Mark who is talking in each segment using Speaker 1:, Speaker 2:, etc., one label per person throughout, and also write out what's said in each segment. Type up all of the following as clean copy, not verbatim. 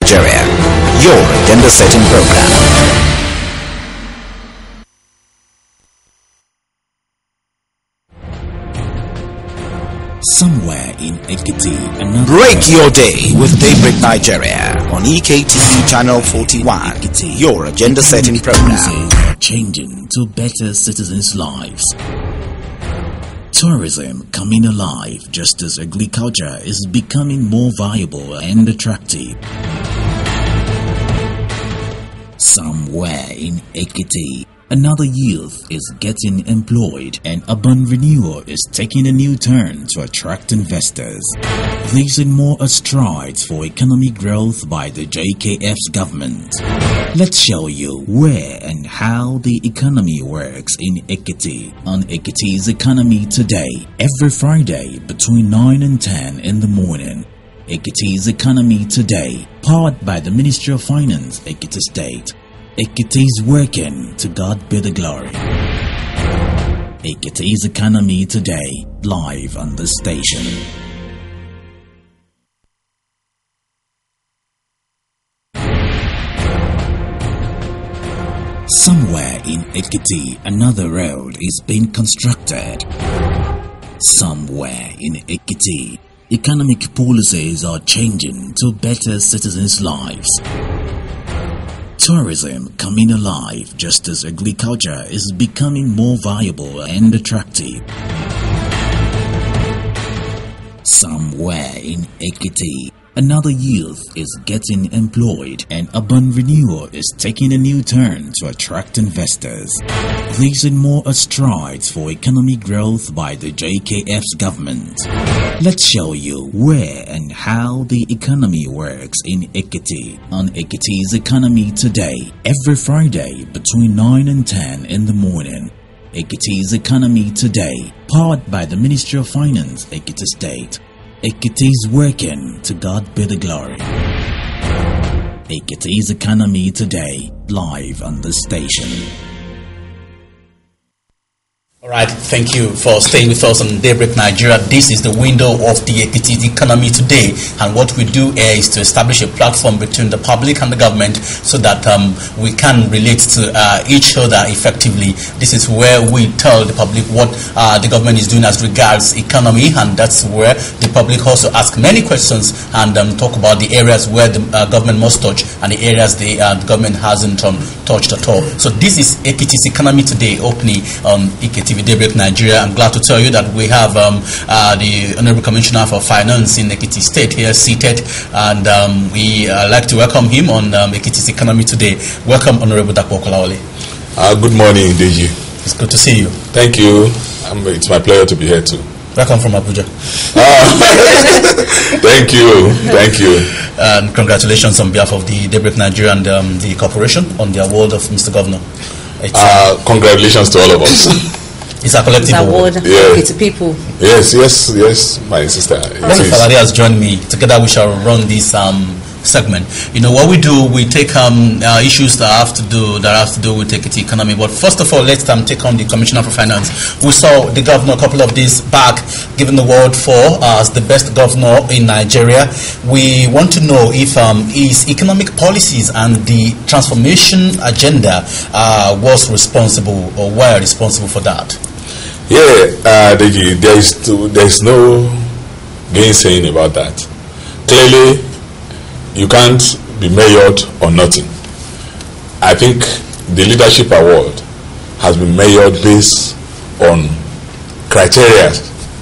Speaker 1: Nigeria, your agenda setting program. Somewhere in Ekiti, break your day with Daybreak Nigeria on EKTV channel 41. Ekiti, your agenda setting program.
Speaker 2: Changing to better citizens' lives. Tourism coming alive just as agriculture is becoming more viable and attractive. Somewhere in Ekiti, another youth is getting employed and urban renewal is taking a new turn to attract investors. These and more are strides for economic growth by the JKF's government. Let's show you where and how the economy works in Ekiti on Ekiti's Economy Today, every Friday between 9 and 10 in the morning. Ekiti's Economy Today, powered by the Ministry of Finance, Ekiti State. Ekiti's working, to God be the glory. Ekiti's Economy Today, live on the station. Somewhere in Ekiti, another road is being constructed. Somewhere in Ekiti, economic policies are changing to better citizens' lives. Tourism coming alive just as agriculture is becoming more viable and attractive. Somewhere in Ekiti, another youth is getting employed and urban renewal is taking a new turn to attract investors. These and more are strides for economic growth by the JKF's government. Let's show you where and how the economy works in Ekiti on Ekiti's Economy Today, every Friday between 9 and 10 in the morning. Ekiti's Economy Today, powered by the Ministry of Finance, Ekiti State. Ekiti's working, to God be the glory. Ekiti's Economy Today, live on the station.
Speaker 3: Alright, thank you for staying with us on Daybreak Nigeria. This is the window of the Ekiti Economy Today, and what we do here is to establish a platform between the public and the government so that we can relate to each other effectively. This is where we tell the public what the government is doing as regards economy, and that's where the public also ask many questions and talk about the areas where the government must touch and the areas the government hasn't touched at all. So this is Ekiti's Economy Today, opening on EKTV Daybreak Nigeria. I'm glad to tell you that we have the Honorable Commissioner for Finance in Ekiti State here seated, and we like to welcome him on Ekiti's Economy Today. Welcome, Honorable Dapo Kolawole.
Speaker 4: Good morning, Deji.
Speaker 3: It's good to see you.
Speaker 4: Thank you. It's my pleasure to be here too.
Speaker 3: Welcome from Abuja.
Speaker 4: Thank you. Thank you.
Speaker 3: And congratulations on behalf of the Daybreak Nigeria and the corporation on the award of Mr. Governor.
Speaker 4: Congratulations to all of us.
Speaker 3: It's a collective award.
Speaker 4: Yeah.
Speaker 5: It's people.
Speaker 4: Yes, my sister.
Speaker 3: Falade has joined me. Together we shall run this segment. You know what we do? We take issues that have to do with Ekiti economy. But first of all, let's take on the Commissioner for Finance. We saw the governor a couple of days back given the award for as the best governor in Nigeria. We want to know if his economic policies and the transformation agenda was responsible or were responsible for that.
Speaker 4: Yeah, there is no gainsaying about that. Clearly, you can't be measured on nothing. I think the leadership award has been measured based on criteria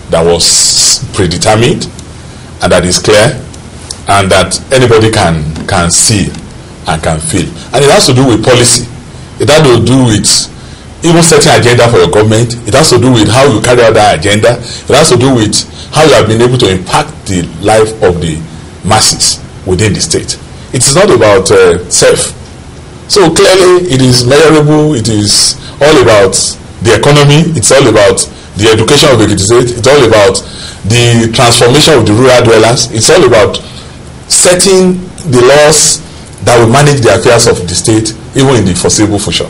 Speaker 4: that was predetermined and that is clear and that anybody can see and can feel. And it has to do with policy. It has to do with even setting agenda for your government. It has to do with how you carry out that agenda. It has to do with how you have been able to impact the life of the masses within the state. It is not about self. So clearly it is measurable. It is all about the economy. It's all about the education of Ekiti State. It's all about the transformation of the rural dwellers. It's all about setting the laws that will manage the affairs of the state even in the foreseeable future.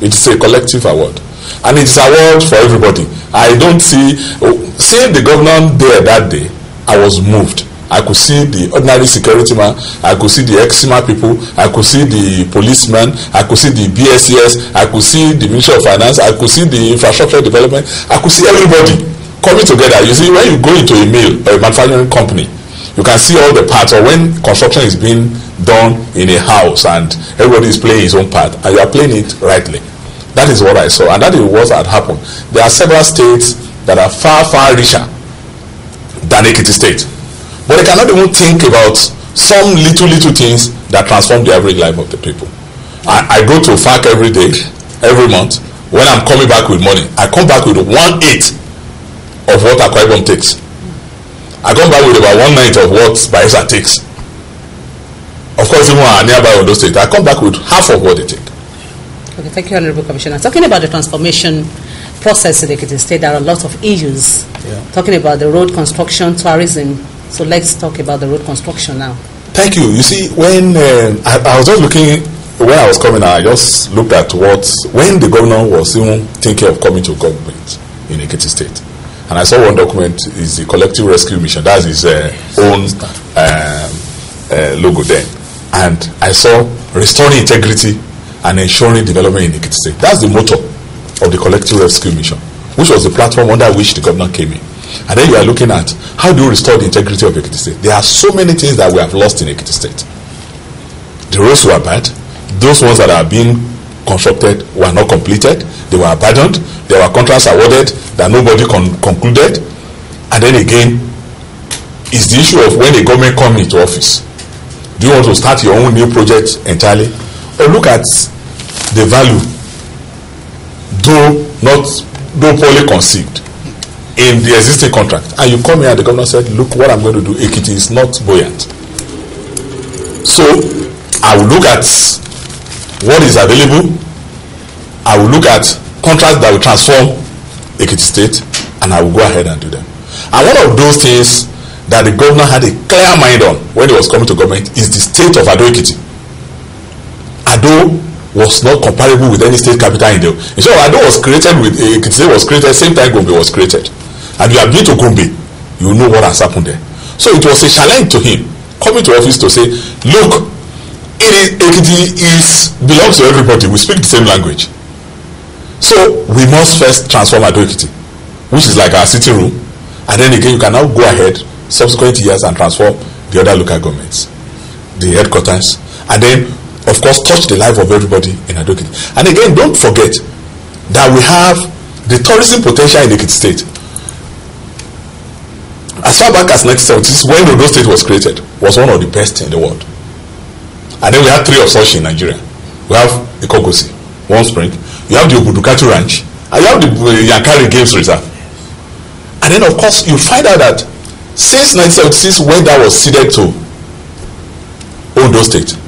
Speaker 4: It is a collective award, and it's an award for everybody. I don't seeing the governor there that day, I was moved. I could see the ordinary security man, I could see the eczema people, I could see the policeman, I could see the BSCS, I could see the Ministry of Finance, I could see the infrastructure development, I could see everybody coming together. You see, when you go into a mill or a manufacturing company, you can see all the parts, or when construction is being done in a house and everybody is playing his own part and you are playing it rightly. That is what I saw, and that is what had happened. There are several states that are far, far richer than Ekiti State, but they cannot even think about some little things that transform the average life of the people. I go to FAC every day, every month. When I'm coming back with money, I come back with 1/8 of what Akwa Ibom takes. I come back with about 1/9 of what Bayelsa takes. Of course, even nearby Ondo State, I come back with half of what they take.
Speaker 5: Okay, thank you, Honorable Commissioner. Talking about the transformation process in Ekiti State, there are a lot of issues. Talking about the road construction, tourism. So let's talk about the road construction now.
Speaker 4: Thank you. You see, when I was just looking, when I was coming, I just looked at when the governor was even thinking of coming to government in Ekiti State. And I saw one document, is the Collective Rescue Mission. That's his own logo there. And I saw restoring integrity and ensuring development in Ekiti State. That's the motto of the Collective Rescue Mission, which was the platform under which the governor came in. And then you are looking at how do you restore the integrity of Ekiti State. There are so many things that we have lost in Ekiti State. The roads were bad. Those ones that are being constructed were not completed. They were abandoned. There were contracts awarded that nobody concluded. And then again, is the issue of when the government comes into office. Do you want to start your own new project entirely? Or look at the value, though poorly conceived, in the existing contract. And you come here and the governor said, look, what I'm going to do, Ekiti is not buoyant. So I will look at what is available. I will look at contracts that will transform Ekiti State, and I will go ahead and do them. And one of those things that the governor had a clear mind on when he was coming to government is the state of Ado-Ekiti. Ado was not comparable with any state capital in the. So Ado was created with Ekiti State was created same time Gombe was created, and you have been to Gombe, you know what has happened there. So it was a challenge to him coming to office to say, look, Ekiti belongs to everybody. We speak the same language. So we must first transform Ado-Ekiti, which is like our city room, and then again you can now go ahead subsequent years and transform the other local governments, the headquarters, and then of course touch the life of everybody in Ado-Ekiti. And again, don't forget that we have the tourism potential in Ekiti State. As far back as 1970s, when Odo State was created, was one of the best in the world. And then we have 3 of such in Nigeria. We have Ikogosi, One Spring, you have the Obudukatu Ranch, and you have the Yankari Games Reserve. And then of course you find out that since 1976, when that was ceded to Ondo State,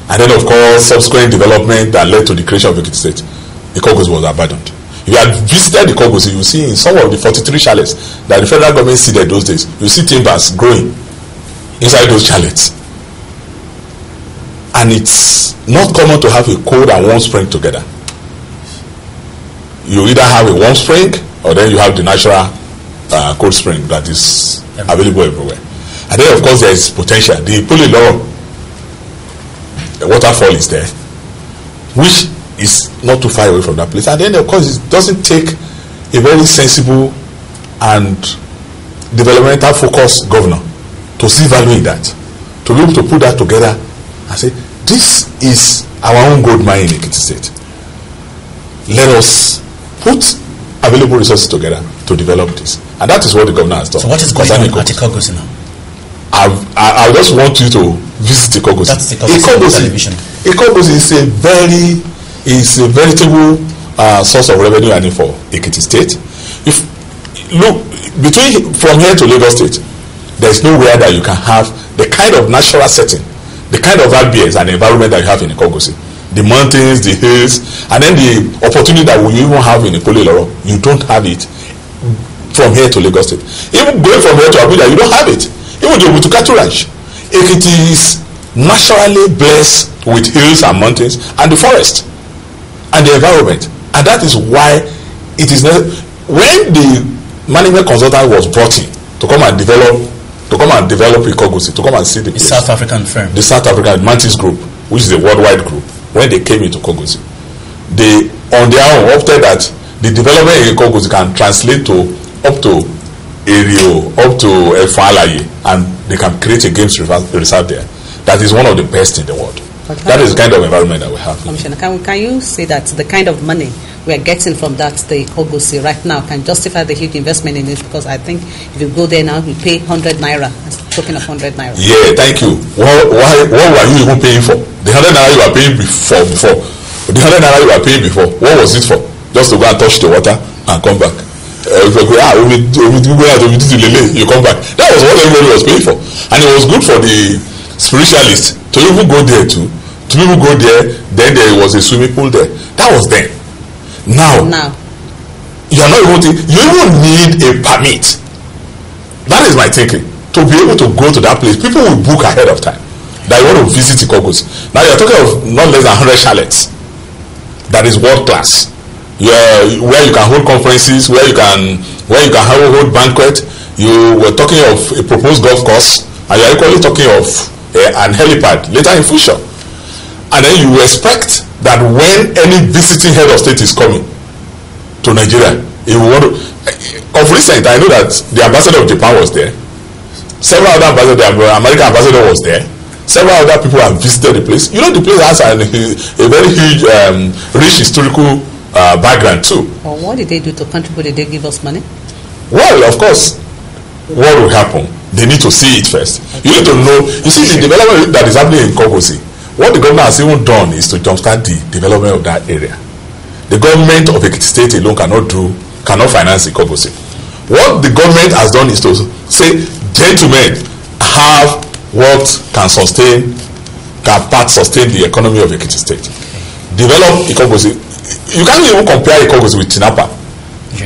Speaker 4: and then of course subsequent development that led to the creation of Ekiti State, Ikogosi was abandoned. If you had visited Ikogosi, you see in some of the 43 chalets that the federal government ceded those days, you see timbers growing inside those chalets. And it's not common to have a cold and warm spring together. You either have a warm spring or then you have the natural cold spring that is available everywhere. And then of course there is potential. The Polyloro, the waterfall is there, which is not too far away from that place. And then of course it doesn't take a very sensible and developmental focused governor to see value in that, to be able to put that together and say, this is our own gold mine in Ekiti State. Let us put available resources together to develop this. And that is what the governor has done.
Speaker 3: So what is going on at Ikogosi now?
Speaker 4: I just want you to visit Ikogosi.
Speaker 3: That's Ikogosi television.
Speaker 4: Ikogosi is a veritable source of revenue earning for Ekiti State. If look from here to Lagos State, there is nowhere that you can have the kind of natural setting, the kind of ambience and environment that you have in Ikogosi. The mountains, the hills, and then the opportunity that we even have in Polyloro, you don't have it from here to Lagos State. Even going from here to Abuja, you don't have it. Even the Obudukatu Ranch, Ekiti is naturally blessed with hills and mountains and the forest and the environment, and that is why it is when the management consultant was brought in to come and develop to come and develop Ikogosi, to come and see the place.
Speaker 3: South African firm.
Speaker 4: The South African Mantis Group, which is a worldwide group, when they came into Ikogosi, they on their own opted that the development in Ikogosi can translate to up to Erio, up to Efalaye, and they can create a games reserve there. That is one of the best in the world. That is the kind of environment that we have.
Speaker 5: Commissioner, can you say that the kind of money we are getting from that, the Ikogosi right now, can justify the huge investment in it? Because I think if you go there now, you pay 100 naira. Talking of 100 naira.
Speaker 4: Yeah, thank you. What were you even paying for? The 100 naira you were paying before. The 100 naira you were paying before. What was it for? Just to go and touch the water and come back. You come back. That was what everybody was paying for, and it was good for the spiritualists to even go there too. To people go there, then there was a swimming pool there. That was then. Now you are not even you even need a permit. That is my thinking. To be able to go to that place, people will book ahead of time that you want to visit Ikogosi. Now you are talking of not less than 100 chalets. That is world class. Where you can hold conferences, where you can hold banquet. You were talking of a proposed golf course, and you are equally talking of an helipad later in future. And then you expect that when any visiting head of state is coming to Nigeria, of recent, I know that the ambassador of Japan was there. Several other ambassadors, the American ambassador was there. Several other people have visited the place. You know, the place has a very huge, rich historical background too.
Speaker 5: Well, what did they do to contribute? Did they give us money?
Speaker 4: Well, of course, what will happen? They need to see it first. You need to know. You see, the development that is happening in Ikogosi, what the government has even done is to jumpstart the development of that area. The government of Ekiti State alone cannot finance Ikogosi. What the government has done is to say, gentlemen, have what can sustain the economy of Ekiti State. Develop Ikogosi. You can't even compare Ikogosi with Tinapa,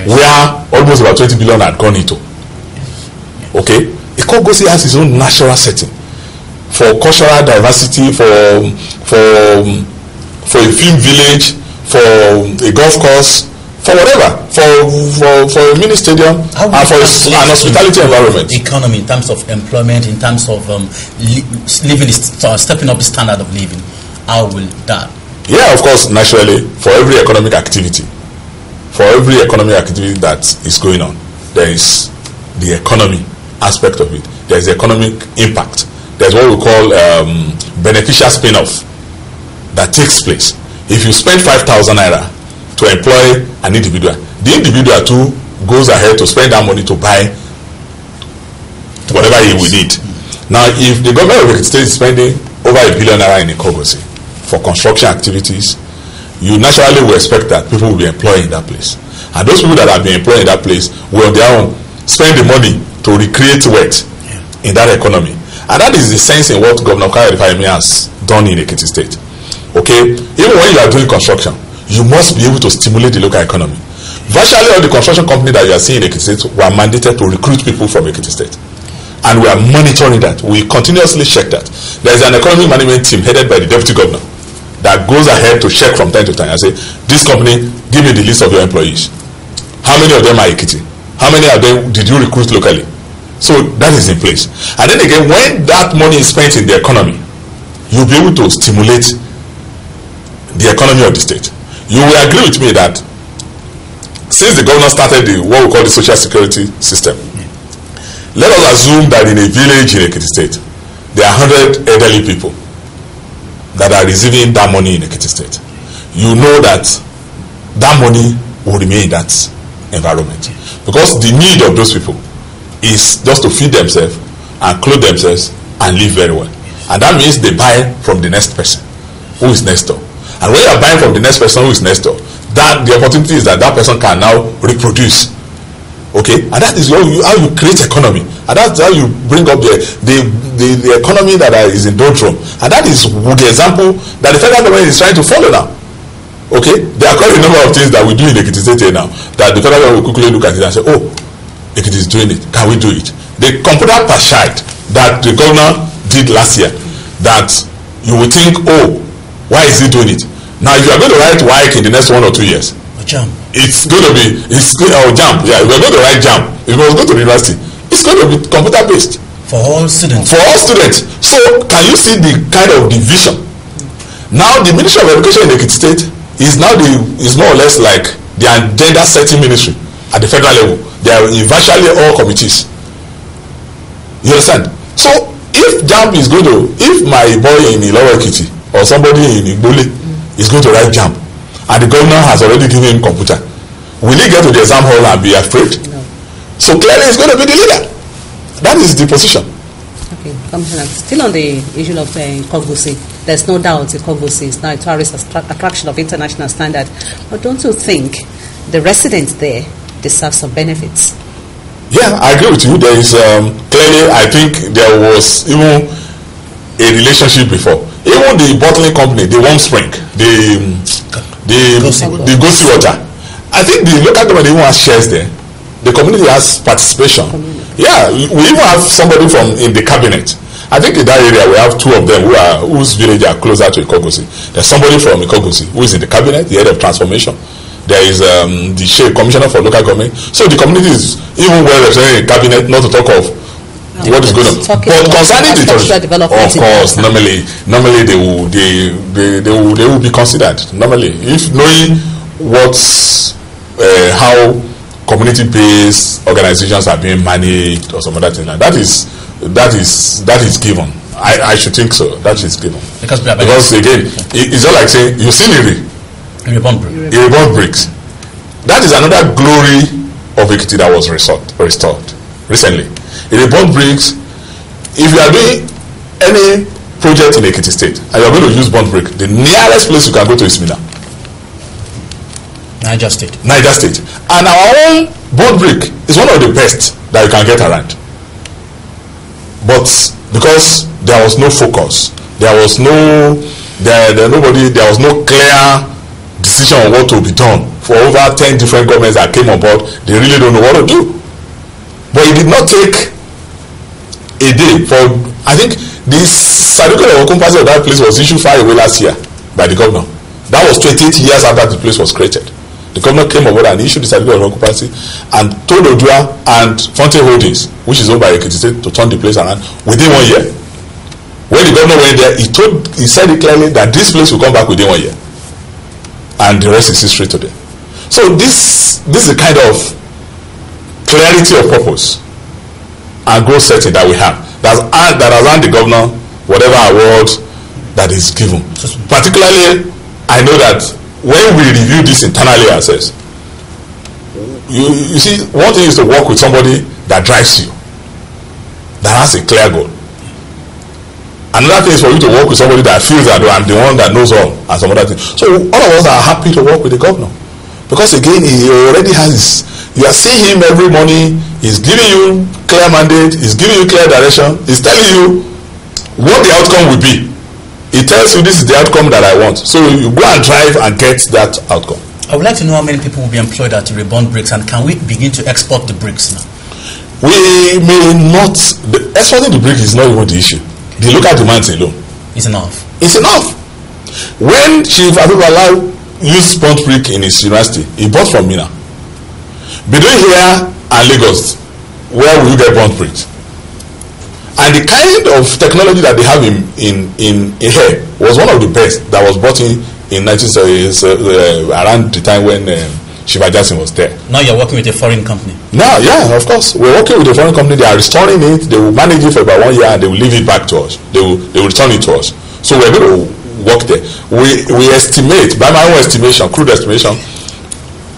Speaker 4: where almost about 20 billion had gone into. Okay, Ikogosi has its own natural setting for cultural diversity, for a film village, for a golf course, for whatever, for a mini stadium, and for an hospitality environment.
Speaker 3: Economy in terms of employment, in terms of living, stepping up the standard of living. How will that?
Speaker 4: Yeah, of course, naturally, for every economic activity that is going on, there is the economy aspect of it. There is the economic impact. There's what we call beneficial spin-off that takes place. If you spend 5,000 naira to employ an individual, the individual too goes ahead to spend that money to buy whatever he will need. Now, if the government of Ekiti State is spending over $1 billion in Ikogosi for construction activities, you naturally will expect that people will be employed in that place. And those people that have been employed in that place will on their own spend the money to recreate wealth in that economy. And that is the sense in what Governor Kayode Fayemi has done in Ekiti State. Okay, even when you are doing construction, you must be able to stimulate the local economy. Virtually all the construction companies that you are seeing in Ekiti State were mandated to recruit people from Ekiti State. And we are monitoring that. We continuously check that. There is an economic management team headed by the deputy governor that goes ahead to check from time to time and say, this company, give me the list of your employees. How many of them are Ekiti? How many of them did you recruit locally? So that is in place. And then again, when that money is spent in the economy, you'll be able to stimulate the economy of the state. You will agree with me that since the governor started what we call the social security system, let us assume that in a village in Ekiti State, there are 100 elderly people that are receiving that money in Ekiti State. You know that that money will remain in that environment, because the need of those people is just to feed themselves and clothe themselves and live very well. And that means they buy from the next person who is next door. And when you are buying from the next person who is next door, that the opportunity is that person can now reproduce. Okay, and that is how you create economy, and that's how you bring up the economy that is in doldrum. And that is the example that the federal government is trying to follow now. Okay, there are quite a number of things that we do in Ekiti State now that the federal government will quickly look at it and say, oh, Ekiti is doing it, can we do it? The computer parchide that the governor did last year, that you will think, oh, why is he doing it? Now, if you are going to write WAEC in the next 1 or 2 years, it's going to be JAMB. Yeah, if you are going to write JAMB, if you must go to the university, it's going to be computer based.
Speaker 3: For all students.
Speaker 4: For all students. So can you see the kind of division? Now the Ministry of Education in Ekiti State is more or less like the agenda setting ministry at the federal level. They are in virtually all committees. You understand? So if my boy in Ado-Ekiti or somebody in Igbole is going to write JAMB and the governor has already given him computer, will he get to the exam hall and be afraid?
Speaker 5: No.
Speaker 4: So clearly he's going to be the leader. That is the position.
Speaker 5: Okay, Commissioner, still on the issue of Ikogosi, there's no doubt Ikogosi is now a tourist attraction of international standard. But don't you think the residents there deserve some benefits?
Speaker 4: Yeah, I agree with you. There is clearly, I think there was even a relationship before. Even the bottling company, the Warm Spring, the Gosi Water. I think the local government even has shares there. The community has participation. Yeah, we even have somebody in the cabinet. I think in that area we have two of them whose village are closer to Ikogosi. There's somebody from Ikogosi who is in the cabinet, the head of transformation. There is the commissioner for local government. So the community is even well represented in cabinet, not to talk of what is going on. But concerning the tourism, of course, normally they will be considered. Normally, if knowing how community-based organizations are being managed or some other thing like that is given. I should think so. That is given because again, it's not like saying you see Reborn bricks. That is another glory of Ekiti that was restored recently. Reborn bricks. If you are doing any project in Ekiti State and you are going to use burnt brick, the nearest place you can go to is Mina.
Speaker 3: Niger State. And our own burnt brick is one of the best that you can get around. But because there was no focus, there was no clear decision on what to be done for over 10 different governments that came on board. They really don't know what to do. But it did not take a day for, I think the certificate of occupancy of that place was issued far away last year by the governor. That was 28 years after the place was created. The governor came on board and issued the certificate of occupancy and told Odua and Fonte Holdings, which is owned by Ekiti State, to turn the place around within 1 year. When the governor went there, he said it clearly that this place will come back within 1 year. And the rest is history today. So this is the kind of clarity of purpose and goal setting that we have that has earned the governor whatever award that is given. Particularly, I know that when we review this internally ourselves, you see, one thing is to work with somebody that drives you, that has a clear goal. Another thing is for you to work with somebody that feels that I'm the one that knows all and some other things. So all of us are happy to work with the governor because again he already has. You are seeing him every morning. He's giving you clear mandate. He's giving you clear direction. He's telling you what the outcome will be. He tells you this is the outcome that I want. So you go and drive and get that outcome. I would like to know how many people will be employed at Reborn Bricks, and can we begin to export the bricks now?
Speaker 4: We may not. Exporting the brick is not even the issue. The local demands alone.
Speaker 3: It's enough.
Speaker 4: It's enough. When Chief Abubakar used burnt brick in his university, he bought from Mina. Between here and Lagos, where will you get burnt bricks? And the kind of technology that they have in here was one of the best that was brought in 1970s, around the time when Shiva Jackson was there.
Speaker 3: Now you're working with a foreign company.
Speaker 4: Now, yeah, of course. We're working with a foreign company. They are restoring it. They will manage it for about 1 year and they will leave it back to us. They will return it to us. So we're going to work there. We estimate, by my own estimation, crude estimation,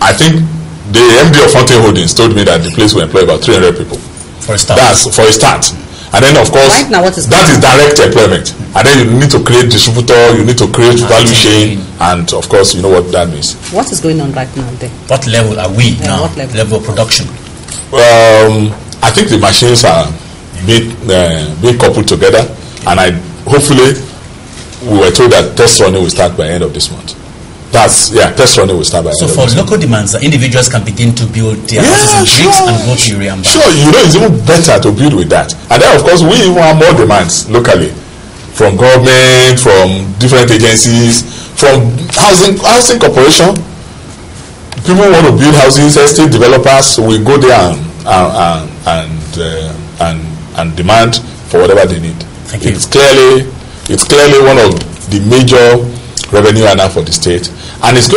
Speaker 4: I think the MD of Fountain Holdings told me that the place will employ about 300 people.
Speaker 3: For a start.
Speaker 4: That's for a start. And then, of course,
Speaker 5: right now, that is
Speaker 4: direct employment. And then you need to create distributor, you need to create value chain, and of course, you know what that means.
Speaker 5: What is going on right now there?
Speaker 3: What level are we now?
Speaker 5: What
Speaker 3: level of production?
Speaker 4: I think the machines are being coupled together, and hopefully we were told that test running will start by the end of this month. Test running will start by the end of this month. So for
Speaker 3: local demands, individuals can begin to build their houses in bricks and go to Uriamba.
Speaker 4: Sure, it's even better to build with that. And then of course we even have more demands locally from government, from different agencies, from housing corporation. People want to build houses, estate developers, so we go there and and demand for whatever they need.
Speaker 3: Thank you.
Speaker 4: It's clearly one of the major revenue earner for the state, and it's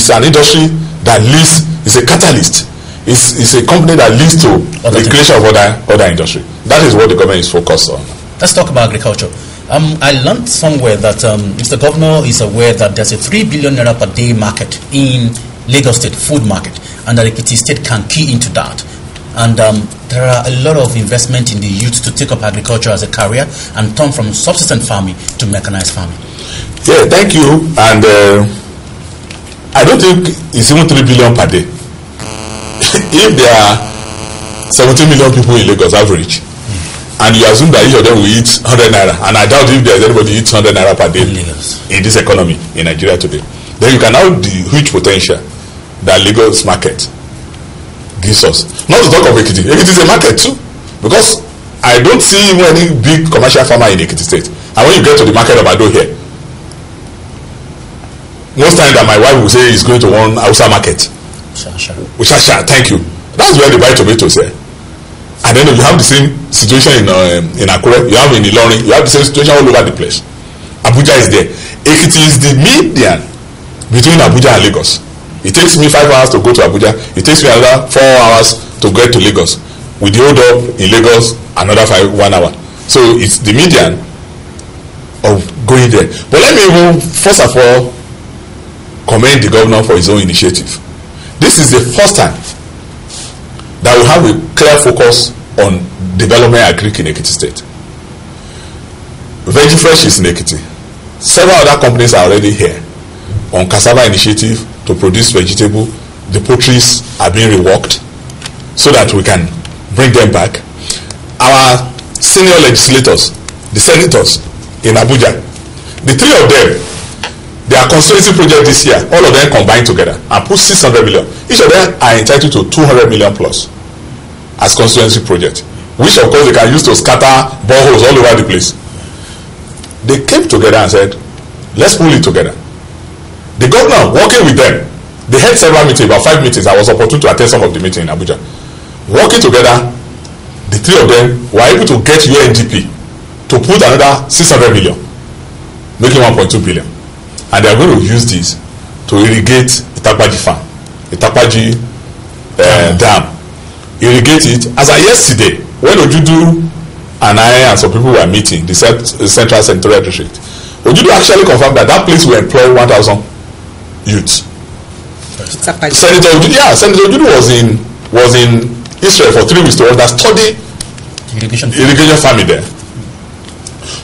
Speaker 4: an industry that leads, is a catalyst. It's a company that leads to the creation of other industry. That is what the government is focused on.
Speaker 3: Let's talk about agriculture. I learned somewhere that if the governor is aware that there's a 3 billion naira per day market in Lagos State, food market, and that Ekiti State can key into that. And there are a lot of investment in the youth to take up agriculture as a career and turn from subsistence farming to mechanized farming.
Speaker 4: Yeah, thank you. And I don't think it's even 3 billion per day. If there are 17 million people in Lagos average, and you assume that each of them will eat 100 naira, and I doubt if there's anybody who eats 100 naira per day in this economy in Nigeria today, then you can have the huge potential that Lagos market gives us. Not to talk of Ekiti. Ekiti is a market too, because I don't see even any big commercial farmer in Ekiti State. And when you get to the market of Ado here, most times that my wife will say is going to one Hausa market. Shasha, thank you. That's where they buy tomatoes here. And then you have the same situation in Akure, you have in Ilorin, you have the same situation all over the place. Abuja is there. Ekiti is the median between Abuja and Lagos. It takes me 5 hours to go to Abuja. It takes me another 4 hours to get to Lagos. With the hold up in Lagos, another 1 hour. So it's the median of going there. But let me even first of all commend the governor for his own initiative. This is the first time that we have a clear focus on development agric in Ekiti State. VeggieFresh is in Ekiti. Several other companies are already here on cassava initiative to produce vegetable. The poultries are being reworked so that we can bring them back. Our senior legislators, the senators in Abuja, the three of them, their constituency project this year, all of them combined together and put 600 million. Each of them are entitled to 200 million plus as constituency project, which of course they can use to scatter boreholes all over the place. They came together and said, let's pull it together. The governor working with them, they had several meetings, about 5 meetings. I was opportune to attend some of the meetings in Abuja. Working together, the three of them were able to get UNDP to put another 600 million, making 1.2 billion. And they are going to use this to irrigate Itakpaji farm, Itakpaji dam. Irrigate it. As of yesterday, when Ojudu and I and some people were meeting, the Central Senatorial District, Ojudu actually confirmed that place will employ 1,000 youths. Senator Ojudu was in Israel for 3 weeks to study irrigation farming there.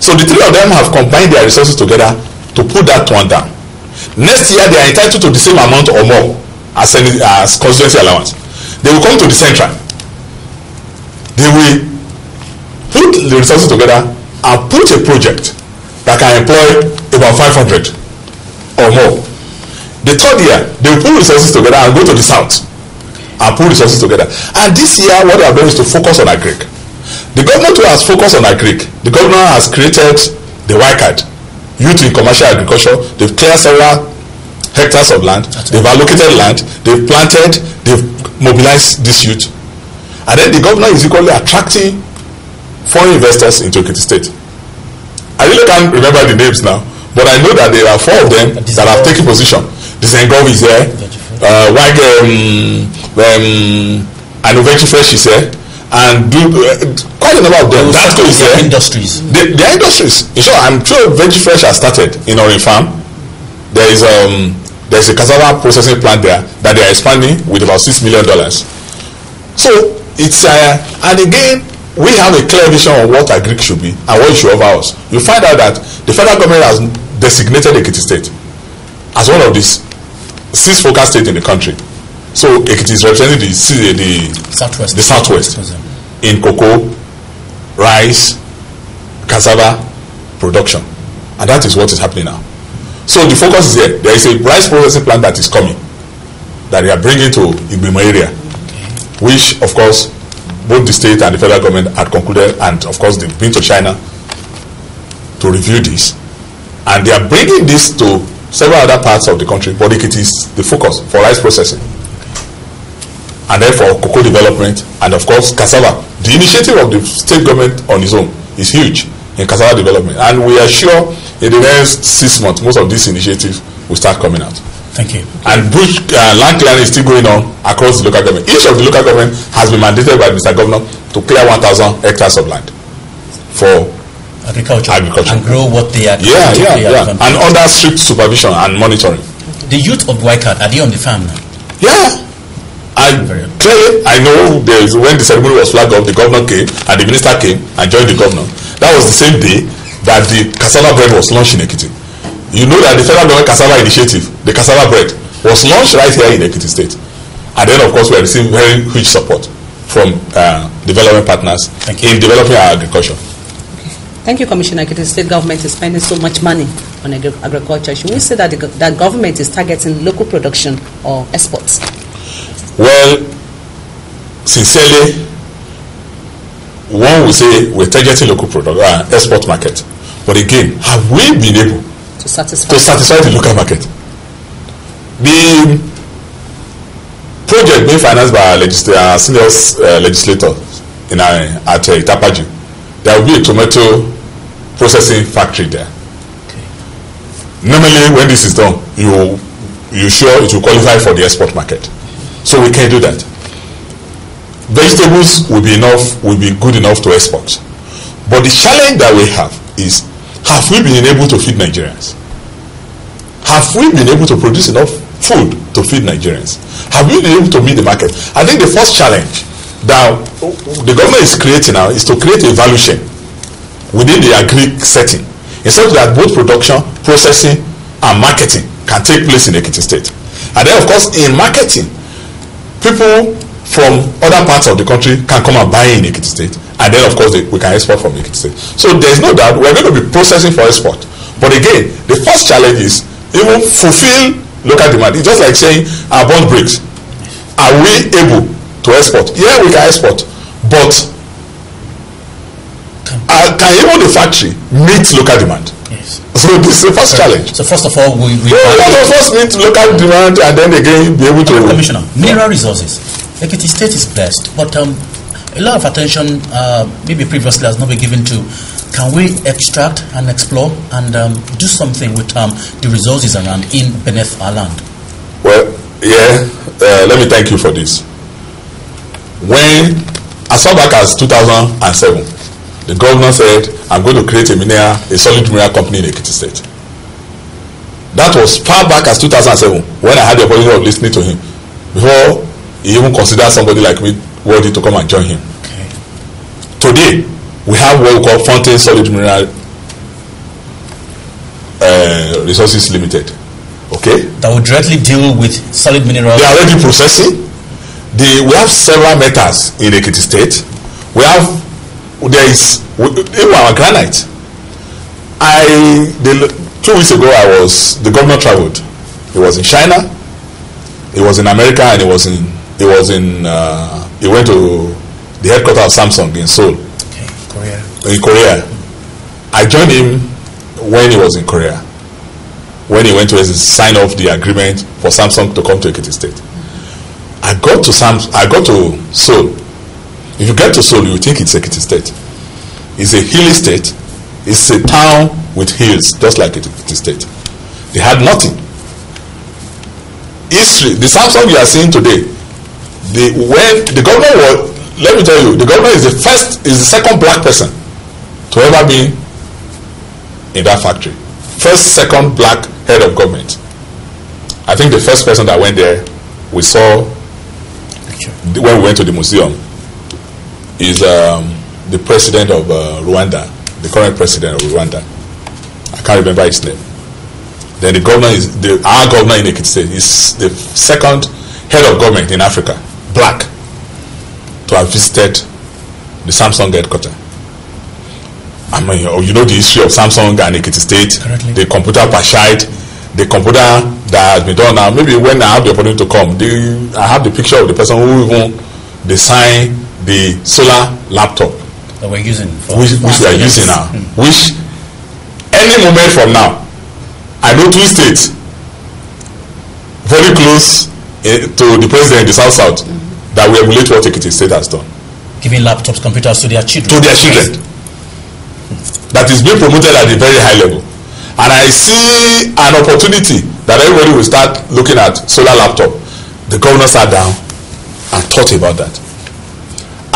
Speaker 4: So the three of them have combined their resources together to put that one down. Next year they are entitled to the same amount or more as constituency allowance. They will come to the central. They will put the resources together and put a project that can employ about 500 or more. The third year they will put resources together and go to the south and put resources together. And this year what they are doing is to focus on agric. The government has focused on agric. The governor has created the YCAD, Youth in Commercial Agriculture. They've cleared several hectares of land. They've allocated land. They've planted. They've mobilized this youth. And then the governor is equally attracting foreign investors into Ekiti State. I really can't remember the names now, but I know that there are 4 of them that have taken position. The Zengov is there. I know VeggieFresh is there. And quite a number of them. That's is there.
Speaker 3: Industries.
Speaker 4: Their industries. In short, I'm sure VeggieFresh has started in Orin Farm. There's a cassava processing plant there that they are expanding with about $6 million. So it's and again we have a clear vision of what agric should be and what it should offer us. You find out that the federal government has designated Ekiti State as one of the 6 focus states in the country. So Ekiti is representing the southwest in cocoa, rice, cassava production, and that is what is happening now. So the focus is here. There is a rice processing plant that is coming that they are bringing to Igbimo area, which of course both the state and the federal government had concluded, and of course they've been to China to review this, and they are bringing this to several other parts of the country, but it is the focus for rice processing, and then for cocoa development, and of course cassava The initiative of the state government on its own is huge in cassava development, and we are sure in the next 6 months most of these initiatives will start coming out.
Speaker 3: Thank you.
Speaker 4: And bush land clearing is still going on across the local government. Each of the local government has been mandated by Mr. Governor to clear 1,000 hectares of land for agriculture
Speaker 3: and grow what they are.
Speaker 4: Yeah. And under strict supervision and monitoring.
Speaker 3: The youth of Waikart, are they on the farm now?
Speaker 4: Yeah. I know when the ceremony was flagged off, the governor came and the minister came and joined the governor. That was the same day that the cassava bread was launched in Ekiti. You know that the federal government cassava initiative, the cassava bread, was launched right here in Ekiti State. And then, of course, we are receiving very huge support from development partners in developing our agriculture.
Speaker 5: Thank you, Commissioner. Ekiti State government is spending so much money on agriculture. Should we say that that government is targeting local production or exports?
Speaker 4: Well, sincerely, one will say we're targeting local export market. But again, have we been able to satisfy the local market? The project being financed by our senior legislator at Itapaji, there will be a tomato processing factory there. Okay. Normally, when this is done, you sure it will qualify for the export market. So we can do that. Vegetables will be good enough to export. But the challenge that we have is, have we been able to feed Nigerians? Have we been able to produce enough food to feed Nigerians? Have we been able to meet the market? I think the first challenge that the government is creating now is to create a value chain within the agri setting, in such that both production, processing, and marketing can take place in Ekiti State. And then, of course, in marketing, people from other parts of the country can come and buy in Ekiti State, and then of course we can export from Ekiti State. So there's no doubt we're going to be processing for export. But again, the first challenge is even fulfill local demand. It's just like saying our bond breaks. Are we able to export? Yeah, we can export, but can even the factory meet local demand?
Speaker 3: Yes.
Speaker 4: So this is the first challenge.
Speaker 3: So first of all, we
Speaker 4: first meet local demand, and then again be able to.
Speaker 3: Commissioner, mineral resources. Ekiti State is blessed, but a lot of attention, maybe previously, has not been given to. Can we extract and explore and do something with the resources around beneath our land?
Speaker 4: Well, yeah. Let me thank you for this. When as far back as 2007, the governor said, "I'm going to create a solid mineral company in Ekiti State." That was far back as 2007 when I had the opportunity of listening to him, before he even considered somebody like me worthy to come and join him.
Speaker 3: Okay.
Speaker 4: Today, we have what we call Fountain Solid Mineral Resources Limited. Okay?
Speaker 3: That will directly deal with solid minerals.
Speaker 4: They are already processing. We have several metals in Ekiti State. Even our granite. 2 weeks ago, the governor traveled. He was in China, he was in America, and he went to the headquarters of Samsung in Seoul.
Speaker 3: Okay, Korea.
Speaker 4: In Korea. I joined him when he was in Korea, when he went to sign off the agreement for Samsung to come to Ekiti State. I got to Seoul. If you get to Seoul, you think it's Ekiti State. It's a hilly state. It's a town with hills, just like Ekiti State. They had nothing. History, the Samsung you are seeing today, when the governor was, let me tell you, the governor is the second black person to ever be in that factory. Second black head of government. I think the first person that went there, we saw when we went to the museum, is the president of Rwanda, the current president of Rwanda. I can't remember his name. Then the governor our governor in Ekiti State is the second head of government in Africa, black, to have visited the Samsung headquarters. I mean, you know the history of Samsung and Ekiti State.
Speaker 3: Correctly.
Speaker 4: The computer parchide, the computer that has been done now. Maybe when I have the opportunity to come, I have the picture of the person who even designed the solar laptop
Speaker 3: that we're using,
Speaker 4: which we are using now. Which any moment from now, I know 2 states very close to the president in the South that will emulate what Ekiti State has done.
Speaker 3: giving laptops, computers to their children.
Speaker 4: That is being promoted at a very high level. And I see an opportunity that everybody will start looking at solar laptop. The governor sat down and thought about that.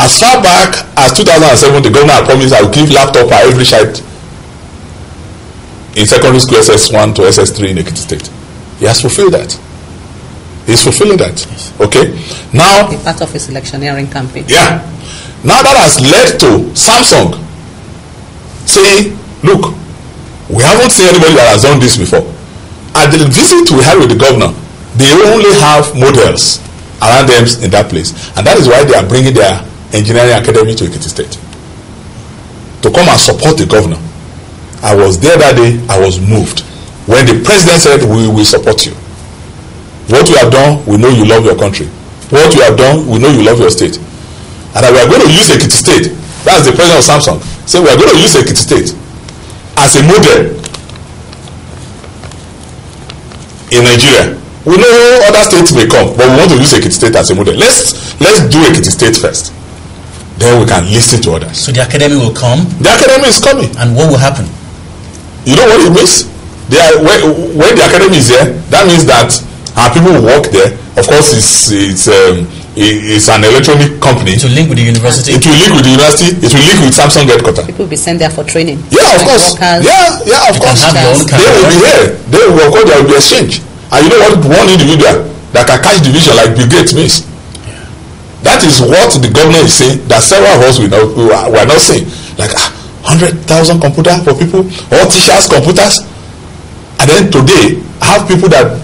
Speaker 4: As far back as 2007, the governor had promised I would give laptop for every child in secondary school SS1 to SS3 in Ekiti State. He has fulfilled that. He's fulfilling that. Yes. Okay. Now,
Speaker 5: a part of his electioneering campaign.
Speaker 4: Yeah. Now that has led to Samsung saying, look, we haven't seen anybody that has done this before. At the visit we had with the governor, they only have models around them in that place. And that is why they are bringing their engineering academy to Ekiti State to come and support the governor. I was there that day. I was moved when the president said, we will support you. What you have done, we know you love your country. What you have done, we know you love your state. And that we are going to use Ekiti State. That's the president of Samsung. So we are going to use Ekiti State as a model in Nigeria. We know other states may come, but we want to use Ekiti State as a model. Let's do Ekiti State first. Then we can listen to others.
Speaker 3: So the academy will come?
Speaker 4: The academy is coming.
Speaker 3: And what will happen?
Speaker 4: You know what it means? When the academy is here, that means that our people will work there. Of course, it's an electronic company.
Speaker 3: It will link with the university.
Speaker 4: It will link with the university. It will link with Samsung headquarters.
Speaker 5: People will be sent there for training.
Speaker 4: Yeah, of course. Yeah, of course. They will be here. They will work. There will be exchange. And you know what? One individual that can catch the vision like Bill Gates means. That is what the governor is saying. That several of us we are not saying. Like 100,000 computers for people, all teachers computers. And then today, I have people that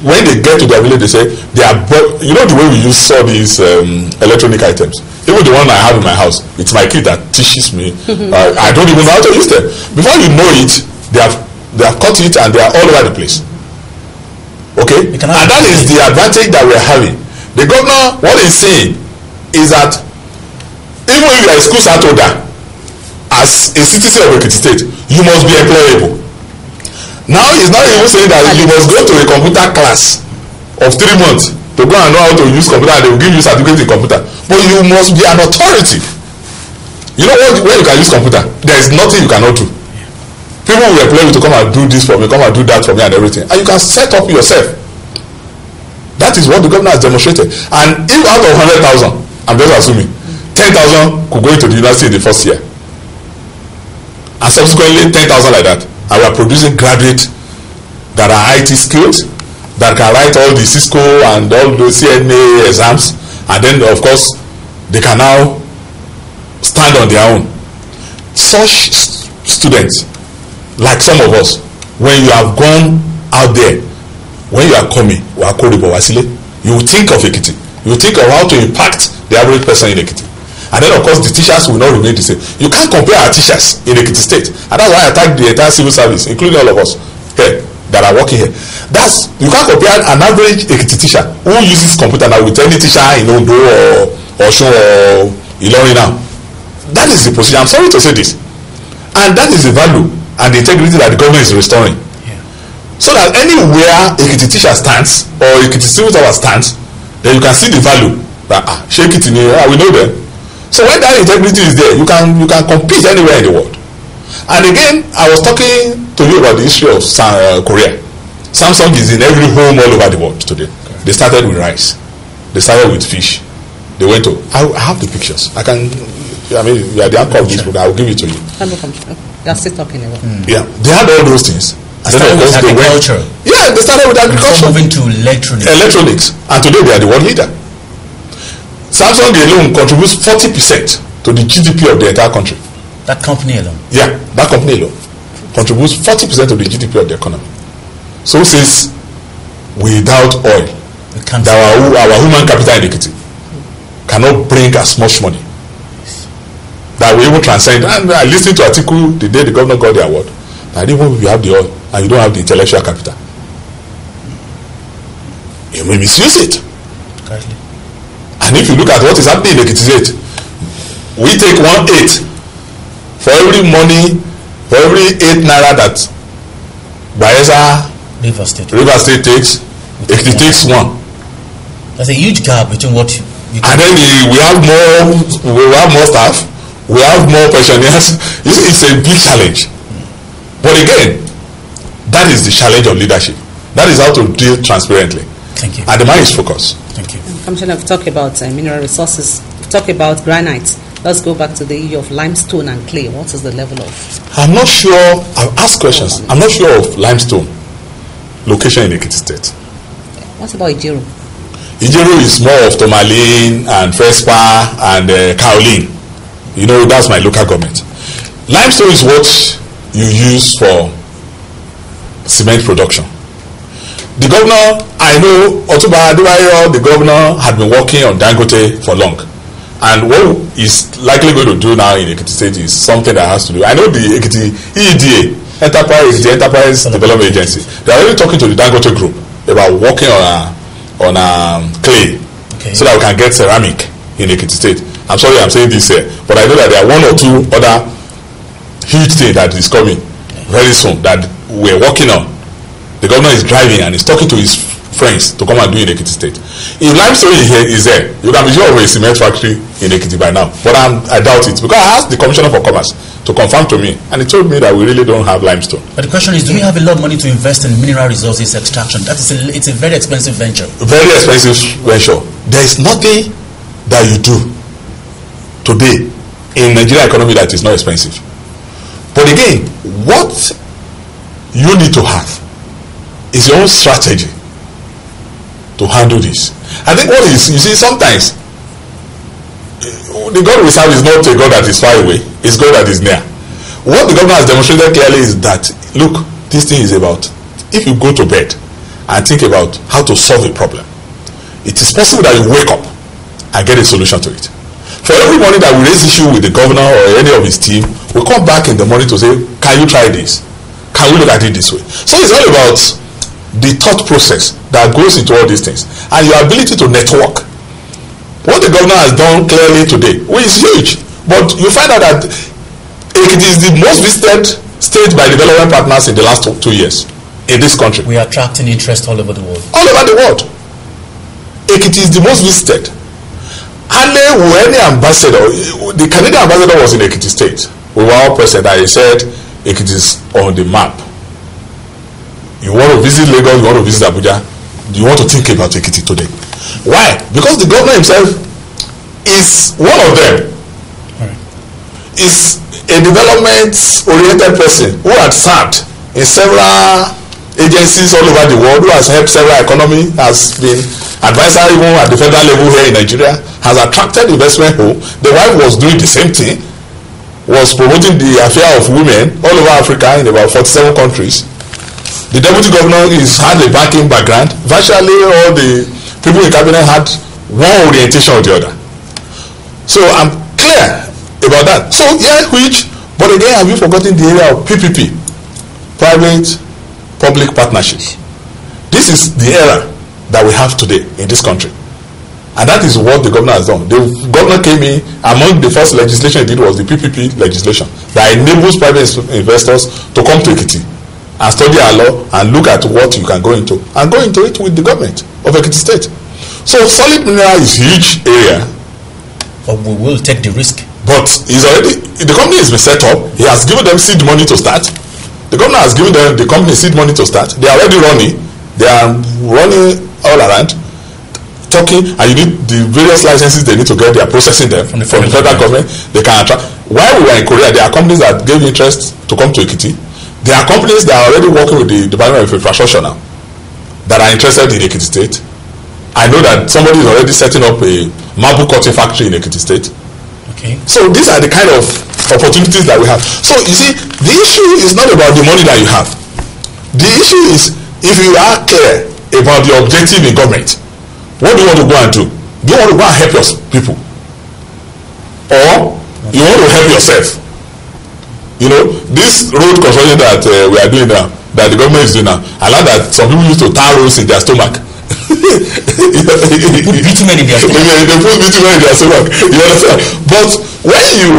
Speaker 4: when they get to their village, they say they are. You know the way we use all these electronic items. Even the one I have in my house, it's my kid that teaches me. I don't even know how to use them. Before you know it, they have cut it and they are all over the place. Okay, and that is the advantage that we are having. The governor, what he's saying is that even if you are a school start holder, as a citizen of Ekiti State, you must be employable. Now he's not even saying that you must go to a computer class of 3 months to go and know how to use computer, and they will give you certificate in computer. But you must be an authority. You know what? When you can use computer, there is nothing you cannot do. People will employ you to come and do this for me, come and do that for me, and everything. And you can set up yourself. That is what the governor has demonstrated. And if out of 100,000, I'm just assuming, 10,000 could go into the university in the first year, and subsequently 10,000 like that, and we are producing graduates that are IT skilled, that can write all the Cisco and all the CNA exams, and then of course they can now stand on their own. Such students, like some of us, when you have gone out there, when you are coming, you will think of Ekiti. You will think of how to impact the average person in Ekiti. And then of course the teachers will not remain the same. You can't compare our teachers in Ekiti State. And that's why I thank the entire civil service, including all of us here that are working here. You can't compare an average Ekiti teacher who uses computer now with any teacher in Ondo or Osun or Ilorin now. That is the position. I'm sorry to say this. And that is the value and the integrity that the government is restoring. So that anywhere Ekiti teacher stands or Ekiti civil servant stands, then you can see the value that shake it in here, we know them. So when that integrity is there, you can compete anywhere in the world. And again, I was talking to you about the issue of Korea. Samsung is in every home all over the world today. Okay. They started with rice. They started with fish. They went to. I have the pictures. You are the anchor of this book. I will give it to you.
Speaker 5: They are still talking about.
Speaker 4: Yeah, they had all those things.
Speaker 3: They started with agriculture.
Speaker 4: They started with agriculture.
Speaker 3: Moving to electronics.
Speaker 4: And today they are the world leader. Samsung alone contributes 40% to the GDP of the entire country.
Speaker 3: That company alone?
Speaker 4: Yeah, that company alone contributes 40% of the GDP of the economy. So since without oil, our human capital in Ekiti cannot bring as much money that we even transcend. And I listened to an article the day the governor got the award. And even if you have the oil and you don't have the intellectual capital, you may misuse it.
Speaker 3: Exactly.
Speaker 4: And if you look at what is happening in Ekiti State, we take 1/8 for every money, for every 8 naira that Bayelsa River State takes. Ekiti takes 1.
Speaker 3: There's a huge gap between what
Speaker 4: And then we have more staff, we have more pensioners. You see, it's a big challenge. But again, that is the challenge of leadership. That is how to deal transparently.
Speaker 3: Thank you.
Speaker 4: And the mind is focused.
Speaker 3: Thank you.
Speaker 5: Commissioner, we've talked about mineral resources. We've talked about granite. Let's go back to the issue of limestone and clay. What is the level of?
Speaker 4: I'm not sure. I've asked questions. I'm not sure of limestone location in Ekiti State.
Speaker 5: What about Ijero?
Speaker 4: Ijero is more of Tomalin and Fespa and Kaolin. You know, that's my local government. Limestone is what you use for cement production. The governor, I know, Otuba Adebayo, the governor, had been working on Dangote for long. And what he's likely going to do now in Ekiti State is something that has to do. I know the Ekiti EDA, the Enterprise Development Agency. They are already talking to the Dangote Group about working on clay, so that we can get ceramic in Ekiti State. I'm sorry I'm saying this here, but I know that there are one or two other huge things that is coming very soon that we're working on. The governor is driving and is talking to his friends to come and do in Ekiti State. If limestone is there, you can be sure of a cement factory in Ekiti by now. But I doubt it, because I asked the Commissioner for Commerce to confirm to me, and he told me that we really don't have limestone.
Speaker 3: But the question is, do we have a lot of money to invest in mineral resources extraction? It's a very expensive venture.
Speaker 4: Very expensive venture. There is nothing that you do today in Nigeria economy that is not expensive. But again, what you need to have is your own strategy to handle this. I think what is, you see, sometimes the God we serve is not a God that is far away, it's God that is near. What the governor has demonstrated clearly is that, look, this thing is about, if you go to bed and think about how to solve a problem, it is possible that you wake up and get a solution to it. For every morning that we raise issue with the governor or any of his team, we come back in the morning to say, can you try this? Can we look at it this way? So it's all about the thought process that goes into all these things and your ability to network. What the governor has done clearly today, which is huge, but you find out that it is the most visited state by development partners in the last 2 years in this country.
Speaker 3: We are attracting interest all over the world.
Speaker 4: All over the world. Ekiti is the most visited. Any ambassador, the Canadian ambassador was in Ekiti State. We were all present and he said Ekiti is on the map. You want to visit Lagos, you want to visit Abuja, you want to think about Ekiti today. Why? Because the governor himself is one of them. Is a development-oriented person who had served in several agencies all over the world, who has helped several economies, has been advisor even at the federal level here in Nigeria, has attracted investment home. The wife was doing the same thing, was promoting the affair of women all over Africa in about 47 countries. The deputy governor had a banking background. Virtually all the people in cabinet had one orientation or the other. So I'm clear about that. So yeah, but again, have you forgotten the area of PPP, private-public partnership? This is the era that we have today in this country. And that is what the governor has done. The governor came in, among the first legislation he did was the PPP legislation that enables private investors to come to Ekiti and study our law and look at what you can go into and go into it with the government of Ekiti State. So solid mineral is a huge area.
Speaker 3: But we will take the risk.
Speaker 4: But the company has been set up. He has given them seed money to start. The governor has given them the company seed money to start. They are already running. They are running all around, talking, and you need the various licenses they need to get. They are processing them from the federal government. They can attract. While we were in Korea, there are companies that gave interest to come to Ekiti. There are companies that are already working with the Department of Infrastructure now that are interested in Ekiti State. I know that somebody is already setting up a marble cutting factory in Ekiti State.
Speaker 3: Okay.
Speaker 4: So these are the kind of opportunities that we have. So you see, the issue is not about the money that you have. The issue is if you are clear about the objective in government, what do you want to go and do? Do you want to go and help your people? Or you want to help yourself? You know, this road construction that we are doing now, that the government is doing now, allow that some people used to tar roads in their stomach.
Speaker 3: They put bitumen in their stomach.
Speaker 4: They put bitumen in their stomach. You understand? But when you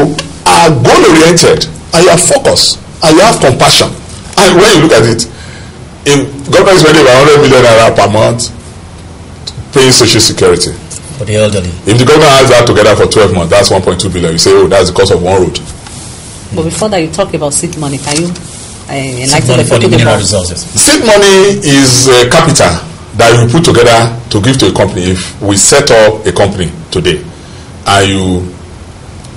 Speaker 4: are goal-oriented and you are focused and you have compassion, and when you look at it, if government is spending about 100 million naira per month paying social security,
Speaker 3: For the elderly.
Speaker 4: If the government has that together for 12 months, that's 1.2 billion. You say, oh, that's the cost of one road.
Speaker 5: But before that, you talk about seed money. Can you
Speaker 3: Seed money for the mineral resources.
Speaker 4: Seed money is capital that you put together to give to a company. If we set up a company today and you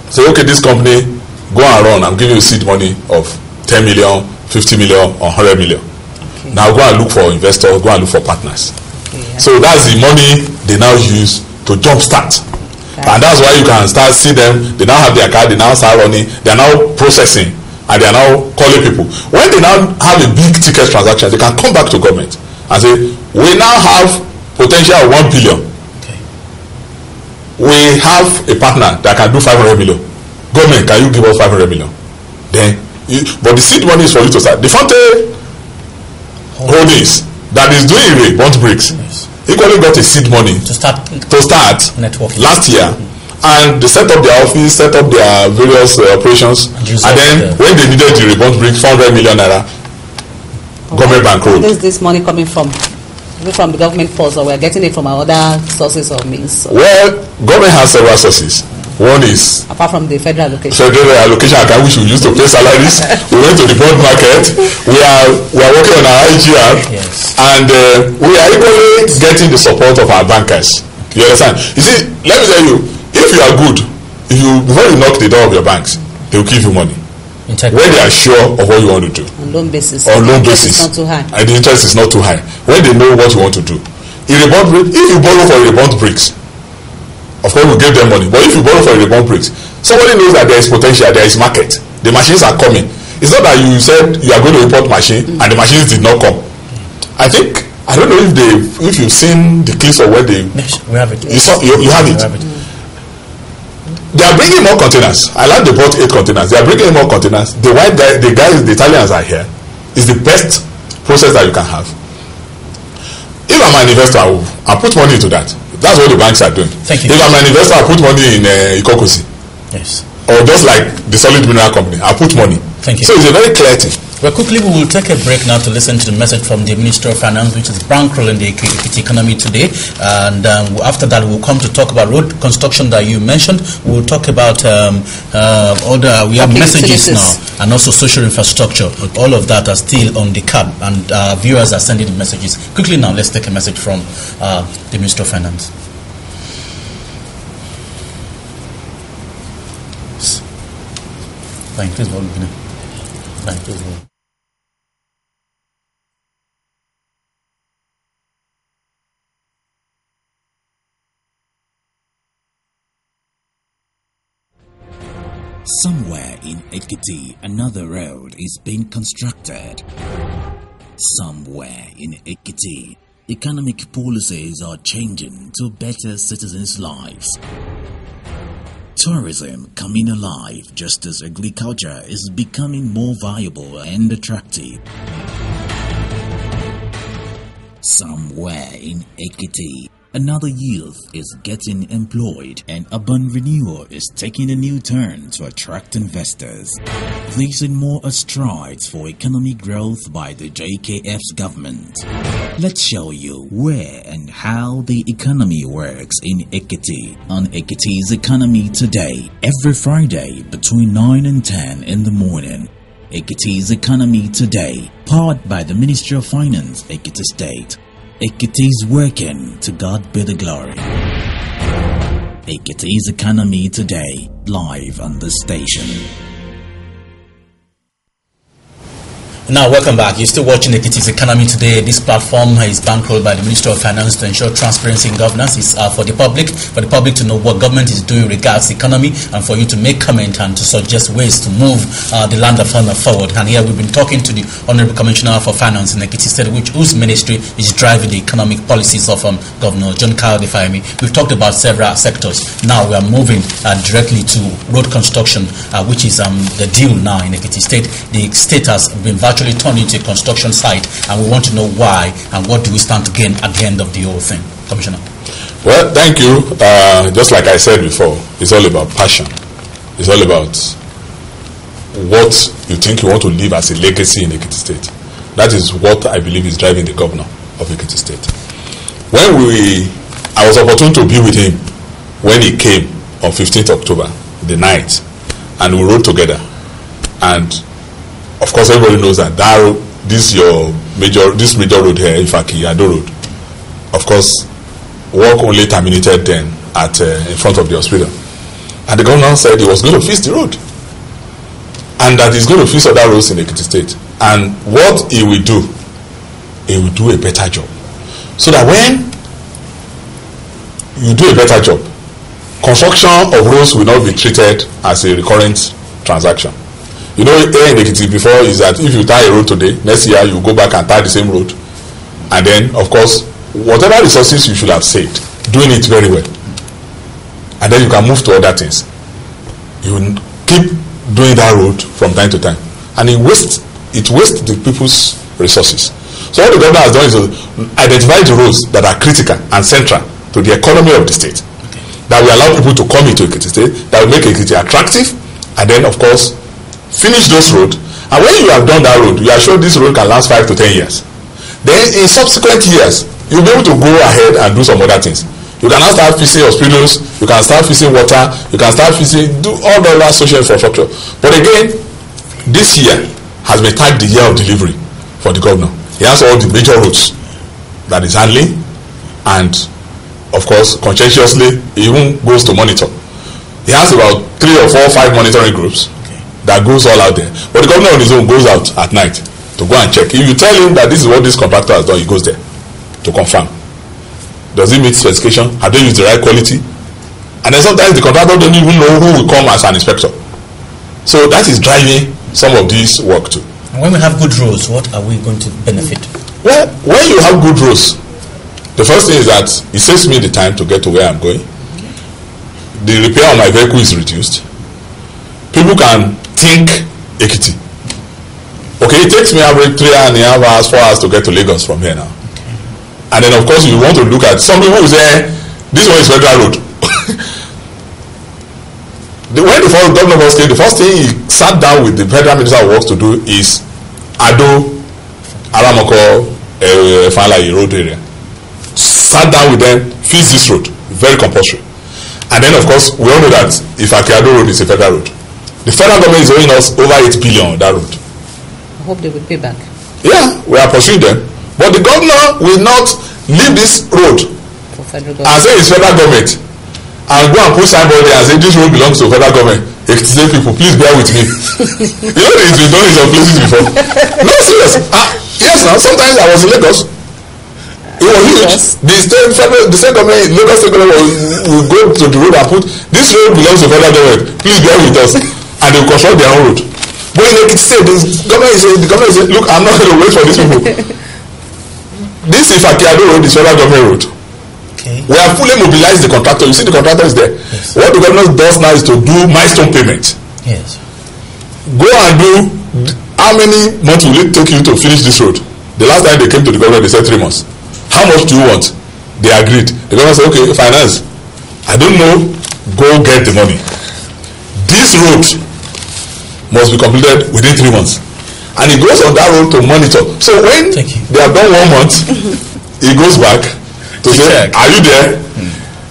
Speaker 4: say, okay, this company, go and run, I'm giving you seed money of 10 million, 50 million, or 100 million. Okay. Now go and look for investors, go and look for partners. Okay, yeah. So that's the money they now use to jumpstart. Okay. And that's why you can start see them, they now have their card, they now start running, they are now processing, and they are now calling people. When they now have a big ticket transaction, they can come back to government and say, we now have potential of 1 billion.
Speaker 3: Okay.
Speaker 4: We have a partner that can do 500 million. Government, can you give us 500 million? Then, but the seed money is for you to start. The Fonte Holdings that is doing bond bricks, yes, equally got a seed money
Speaker 3: to start
Speaker 4: networking last year. And they set up their office, set up their various operations, and then when they needed the rebond bricks, 400 million naira, government bankroll.
Speaker 5: Where is this money coming from? Is it from the government purse, or we're getting it from our other sources or means?
Speaker 4: Well, government has several sources. One is
Speaker 5: apart from the federal allocation.
Speaker 4: Federal allocation account which we use to pay salaries. We went to the bond market. We are working on our IGR,
Speaker 3: yes,
Speaker 4: and we are equally getting the support of our bankers. You understand? You see, let me tell you, if you are good, before you knock the door of your banks, they will give you money. When they are sure of what you want to do.
Speaker 5: On loan basis.
Speaker 4: On loan basis.
Speaker 5: It's not too high.
Speaker 4: And the interest is not too high. When they know what you want to do. If you borrow for rebond bricks, of course we give them money. But if you borrow for rebond bricks, somebody knows that there is potential, there is market. The machines are coming. It's not that you said you are going to import machine and the machines did not come. I don't know if you've seen the clips of where they.
Speaker 3: Yes, we have it.
Speaker 4: You have it. They are bringing more containers. I like they bought 8 containers. They are bringing more containers. The Italians are here. It's the best process that you can have. If I'm an investor, I'll put money into that. That's what the banks are doing.
Speaker 3: Thank you.
Speaker 4: If I'm an investor, I'll put money in Ikokosi.
Speaker 3: Yes.
Speaker 4: Or just like the solid mineral company, I'll put money.
Speaker 3: Thank you.
Speaker 4: So it's a very clear thing.
Speaker 3: Well, quickly, we will take a break now to listen to the message from the Minister of Finance, which is bankrolling the Ekiti Economy Today. And after that, we'll come to talk about road construction that you mentioned. We'll talk about we have messages now, and also social infrastructure. All of that are still on the card, and viewers are sending messages. Quickly now, let's take a message from the Minister of Finance. Fine, please hold me. Fine, please hold.
Speaker 2: Somewhere in Ekiti, another road is being constructed. Somewhere in Ekiti, economic policies are changing to better citizens' lives. Tourism coming alive just as agriculture is becoming more viable and attractive. Somewhere in Ekiti, another youth is getting employed and urban renewal is taking a new turn to attract investors. These and more are strides for economic growth by the JKF's government. Let's show you where and how the economy works in Ekiti on Ekiti's Economy Today, every Friday between 9 and 10 in the morning. Ekiti's Economy Today, powered by the Ministry of Finance, Ekiti State. Ekiti's working, to God be the glory. Ekiti's Economy Today, live on the station.
Speaker 3: Now, welcome back. You're still watching Ekiti's Economy Today. This platform is bankrolled by the Ministry of Finance to ensure transparency in governance. It's for the public to know what government is doing regards the economy, and for you to make comment and to suggest ways to move the land of Honor forward. And here we've been talking to the Honorable Commissioner for Finance in Ekiti State, whose ministry is driving the economic policies of Governor John Kayode Fayemi. We've talked about several sectors. Now we are moving directly to road construction, which is the deal now in Ekiti State. The state has been actually turned into a construction site, and we want to know why and what do we stand to gain at the end of the whole thing. Commissioner.
Speaker 4: Well, thank you. Just like I said before, it's all about passion. It's all about what you think you want to leave as a legacy in Ekiti State. That is what I believe is driving the governor of Ekiti State. When I was opportune to be with him when he came on 15th October, the night, and we rode together. And of course, everybody knows that this major road here, Ifaki Ado Road, of course, work only terminated then at in front of the hospital. And the governor said he was going to fix the road, and that he's going to fix other roads in Ekiti State. And what he will do a better job, so that when you do a better job, construction of roads will not be treated as a recurrent transaction. You know, here in Ekiti before is that if you tie a road today, next year you go back and tie the same road, and then of course whatever resources you should have saved, doing it very well, and then you can move to other things. You keep doing that road from time to time, and it wastes the people's resources. So what the government has done is to identify the roads that are critical and central to the economy of the state, that will allow people to come into Ekiti State, that will make Ekiti attractive, and then of course finish those roads. And when you have done that road, you are sure this road can last 5 to 10 years. Then in subsequent years, you'll be able to go ahead and do some other things. You can now start fixing hospitals, you can start fixing water, you can start do all the other social infrastructure. But again, this year has been tagged the year of delivery for the governor. He has all the major roads that is handling, and of course conscientiously he even goes to monitor. He has about 3 or 4 or 5 monitoring groups that goes all out there, but the governor on his own goes out at night to go and check. If you tell him that this is what this contractor has done, he goes there to confirm. Does it meet specification? Have they used the right quality? And then sometimes the contractor don't even know who will come as an inspector. So that is driving some of this work too.
Speaker 3: When we have good roads, what are we going to benefit?
Speaker 4: Well, when you have good roads, the first thing is that it saves me the time to get to where I'm going. The repair on my vehicle is reduced. People can think Ekiti. Okay, it takes me average 3.5 hours, 4 hours to get to Lagos from here now. And then of course you want to look at, some people will say, this one is federal road. When the governor was came, the first thing he sat down with the federal minister of works to do is Aramoko Fanlai road area. Sat down with them, fix this road, very compulsory. And then of course we all know that Ifaki Ado Road is a federal road. The federal government is owing us over 8 billion on that road.
Speaker 5: I hope they will pay back.
Speaker 4: Yeah, we are pursuing them, but the governor will not leave this road and say it's federal government, and go and put signboard there and say this road belongs to federal government. Ekiti people, please bear with me. You know it's been done in some places before. No, serious. Yes, now sometimes I was in Lagos. It was huge. The state government, Lagos state government will go to the road and put this road belongs to federal government. Please bear with us, and they will construct their own road. But in Ekiti State, the government is saying, look, I'm not going to wait for these people. This Ifaki Ado Road is federal government road. Okay. We have fully mobilized the contractor. You see the contractor is there. Yes. What the government does now is to do milestone payment.
Speaker 3: Yes.
Speaker 4: Go and do, how many months will it take you to finish this road? The last time they came to the government, they said 3 months. How much do you want? They agreed. The government said, okay, finance. I don't know, go get the money. This road must be completed within 3 months. And he goes on that road to monitor. So when they have done 1 month, he goes back to say, are you there?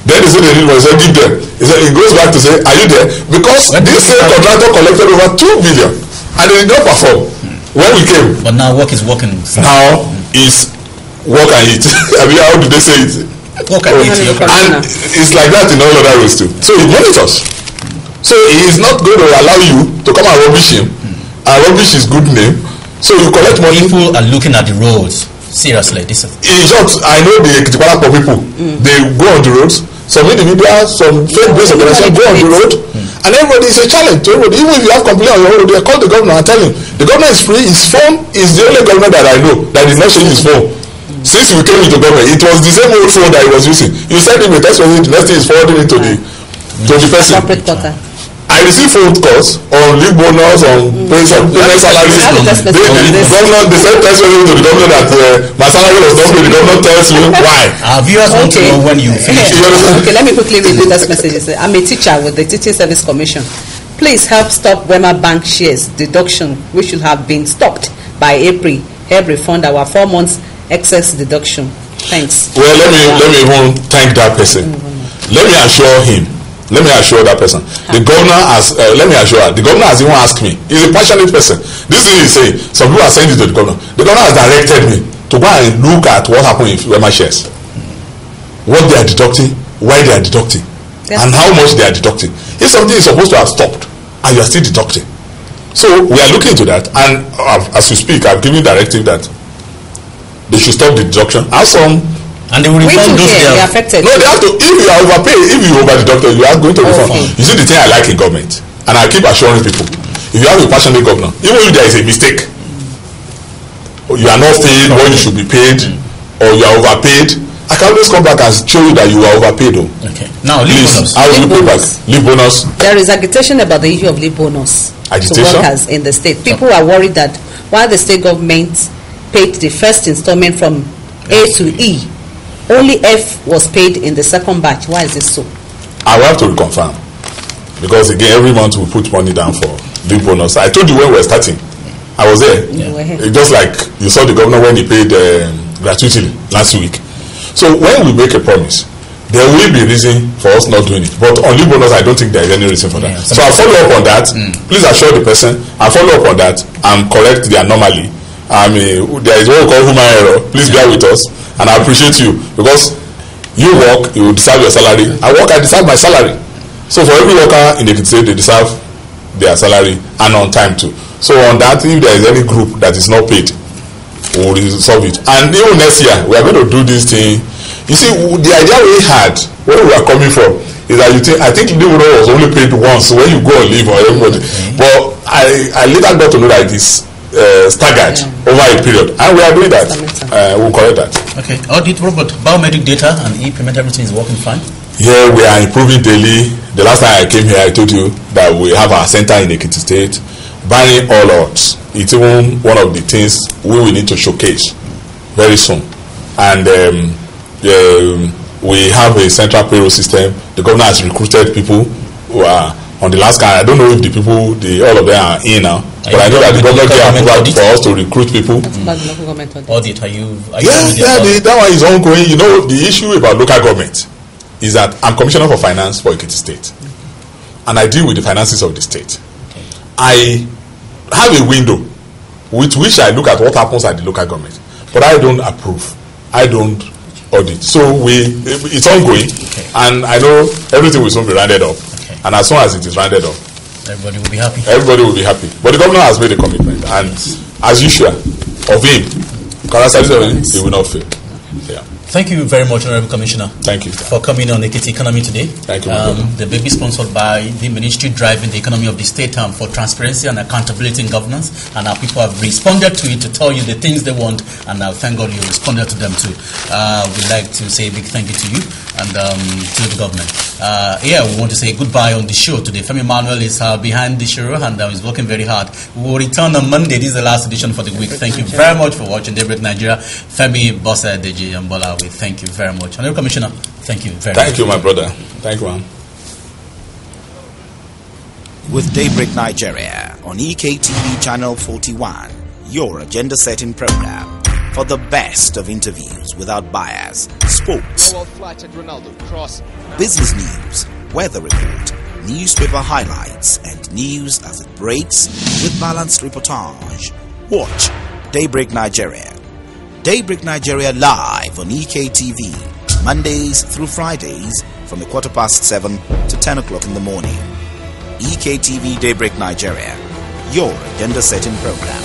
Speaker 4: Then they say they need money, so give them. He goes back to say, are you there? Because this same contractor collected over 2 billion and they did not perform when we came.
Speaker 3: But now work is working.
Speaker 4: Now is work and eat. I mean, how do they say it?
Speaker 3: Work and eat.
Speaker 4: And it's like that in all other roads too. So he monitors. So he is not going to allow you to come and rubbish him and rubbish his good name. So you collect money.
Speaker 3: People are looking at the roads. Seriously, this is.
Speaker 4: In short, I know the Ekiti people. They go on the roads. Some individuals, some faith-based organizations go on the road, and everybody is a challenge to everybody. Even if you have complaint on your road, they call the governor and tell him the governor is free. His phone is the only governor that I know that did not change his phone. Since we came into government, it was the same old phone that he was using. You send him a text message, the next thing is forwarding it to the person. I receive phone calls on leave bonus, on payment salaries. The governor, they send text message to the governor that my salary was not paid. The governor tells me why.
Speaker 3: Our viewers want to know when you finish.
Speaker 5: Okay, let me quickly read the text message. I'm a teacher with the Teaching Service Commission. Please help stop Wema Bank shares deduction, which should have been stopped by April. Help refund our 4 months excess deduction. Thanks.
Speaker 4: Well, let me even thank that person. Let me assure that person. The governor has, let me assure her, the governor has even asked me. He's a passionate person. This thing he's saying, some people are saying it to the governor. The governor has directed me to go and look at what happened in Wema shares. What they are deducting, why they are deducting, and how much they are deducting. If something is supposed to have stopped, and you are still deducting. So we are looking into that, and as we speak, I've given directive that they should stop the deduction.
Speaker 3: And they will refund those they are
Speaker 5: affected.
Speaker 4: No, they have to. If you are overpaid, if you over deducted, you are going to refund. You see, the thing I like in government, and I keep assuring people, if you have a passionate governor, even if there is a mistake, or you are not paid what you should be paid, or you are overpaid, I can always come back and show you that you are overpaid.
Speaker 3: Okay. Now, leave bonus.
Speaker 4: How do you pay back? Leave bonus.
Speaker 5: There is agitation about the issue of leave bonus
Speaker 4: Agitation?
Speaker 5: to workers in the state. People are worried that while the state government paid the first installment from A to E, only F was paid in the second batch. Why is this so?
Speaker 4: I will have to reconfirm, because again, every month we put money down for leave bonus. I told you when we were starting, I was there. Just like you saw the governor when he paid gratuity last week. So when we make a promise, there will be reason for us not doing it. But on leave bonus, I don't think there is any reason for that. So I'll follow up on that. Please assure the person. I'll follow up on that and correct the anomaly. I mean, there is what we call human error. Please bear with us. And I appreciate you, because you work, you deserve your salary. I work, I deserve my salary. So for every worker in the state, they deserve their salary and on time too. So on that, if there is any group that is not paid, we will resolve it. And even next year, we are going to do this thing. You see, the idea we had, where we are coming from, is that I think leave was only paid once when you go on leave or everybody. But I later got to know that it is staggered over a period, and we are doing that. We'll correct that.
Speaker 3: Okay. Audit robot, biometric data and e-payment, everything is working fine.
Speaker 4: Yeah, we are improving daily. The last time I came here, I told you that we have our center in Ekiti State. Barring all odds, it's even one of the things we will need to showcase very soon. And we have a central payroll system. The governor has recruited people who are on the last card. I don't know if the people, all of them are in now. But I know that the government gave approval for us to recruit people.
Speaker 3: Audit,
Speaker 4: that one is ongoing. You know, the issue about local government is that I'm commissioner for finance for Ekiti State, and I deal with the finances of the state. I have a window with which I look at what happens at the local government, but I don't approve. I don't audit. So it's ongoing, and I know everything will soon be rounded up. And as soon as it is rounded up,
Speaker 3: everybody will be happy.
Speaker 4: Everybody will be happy. But the governor has made a commitment, and as usual, of him, he will not fail. Yeah.
Speaker 3: Thank you very much, Honorable Commissioner.
Speaker 4: Thank you
Speaker 3: for coming on Ekiti Economy Today.
Speaker 4: Thank you.
Speaker 3: The baby sponsored by the Ministry driving the economy of the state for transparency and accountability in governance. And our people have responded to it to tell you the things they want, and thank God you responded to them too. We'd like to say a big thank you to you and to the government. We want to say goodbye on the show today. Femi Manuel is behind the show and is working very hard. We will return on Monday. This is the last edition for the week. Thank you very much for watching Daybreak Nigeria. Femi, Bossa, Deji, and Bola. Thank you very much. Honorable Commissioner, thank you very much.
Speaker 4: Thank you, my brother. Thank you, man.
Speaker 1: With Daybreak Nigeria on EKTV Channel 41, your agenda-setting program for the best of interviews without bias, sports, business news, weather report, newspaper highlights, and news as it breaks with balanced reportage. Watch Daybreak Nigeria. Daybreak Nigeria live on EKTV, Mondays through Fridays from 7:15 to 10 o'clock in the morning. EKTV Daybreak Nigeria, your agenda-setting program.